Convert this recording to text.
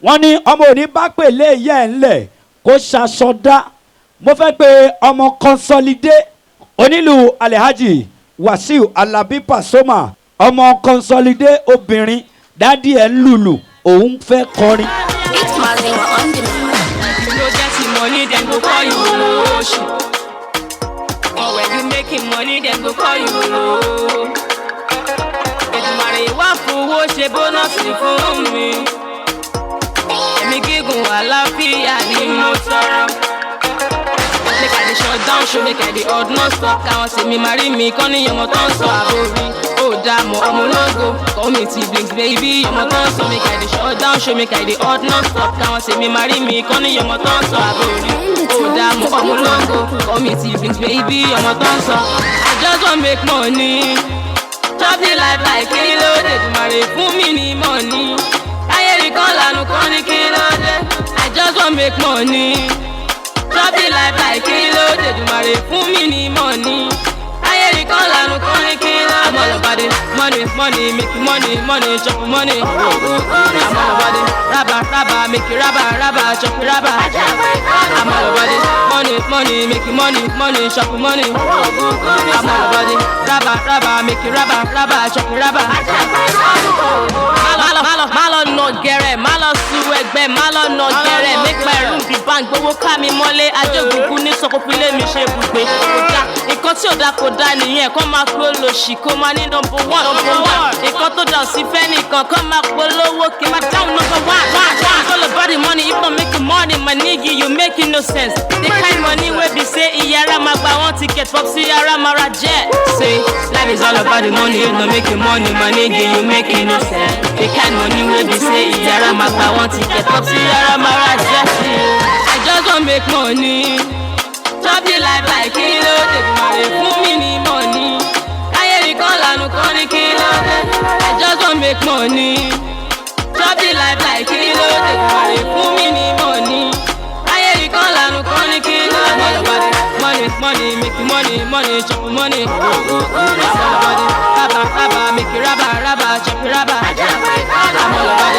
wọ́n ní ọmọ òní bá pèlè ìyá ẹ̀ ńlẹ̀ kó ṣaṣọdá. Mo fẹ́ pe ọmọ Consolidé onílù Alhaji Wasiu Alabi Pasuma ọmọ Consolidé obìnrin dádì ẹ̀ ń lùlù òun fẹ́ kọrin. It's Mazinga on the mic. You no get money, then go call you Oloshi. Or when you making money, then go call you Olo. Èdùmàrè wá fowó ṣe bónọ́sì fún mi. Ẹ̀mí gígùn àlàáfíà ni mo tọrọ. Make I dey shut down show, make I dey odd no stop. Káwọn sì mi marry mi, kọ́ ní ọmọ tó ń sọ àbórí. Ó dá mọ́ ọmọ ológo, call me T-Blinks baby. Ọmọ tó ń sọ, make I dey shut down show, make I dey odd no stop. Káwọn sì mi marry mi, kọ́ ní ọmọ tó ń sọ àbórí. Ó dá mọ́ ọmọ ológo, call me T-Blinks baby. Ọmọ tó ń sọ, I just wan make money. Chop the life like kilo, Èdùmàrè fún mi ní money. Káyé rí kan lànà kan ní kilo dé. I just wan make money. Chop the life like kilo, Èdùmàrè fún mi ní money. Ayé rí kan lànà kan ní kilo. I'm all about it, money, money, make money, money, chop money. I'm all about it, rabba, rabba, make it rabba, rabba, chop rabba. I'm all about it, money, money, make money, money, chop money. I'm all about it, rabba, rabba, make it rabba, rabba, chop rabba. Malo no gẹrẹ, malo su ẹgbẹ́, malo no gẹrẹ. Make my room be bang, gbowó ká mi mọ́lé. Ajógungun ní sọkòfilé mi ṣe bùgbé. Nǹkan tí ò dá kò dá nìyẹn, kọ́ máa polóṣì, kó máa ní number one. Nǹkan tó dà sí fẹ́ nìkan, kọ́ máa polówó, kí máa down number one. It's all about the money, if not making money, my nigga, you making no sense. The kind money wey be say iyara máa gba one ticket, popsi yara máa ra jet. Say, life is all about the money, if not making money, my nigga, you making no sense. The kind money wey be say iyara máa gba one ticket, popsi yara máa ra jet. I just wan make money. Chop the life like kilo, Èdùmàrè fún mi ní money. Ayé rí kan lànà kan ní kilo dé. I just wan make money. Chop the life like kilo, Èdùmàrè fún mi ní money. Ayé rí kan lànà kan ní kilo dé. Money, money, make money, money, chop money. I'm all about it, rabba, rabba, make it rabba, rabba, chop rabba. I'm all about it.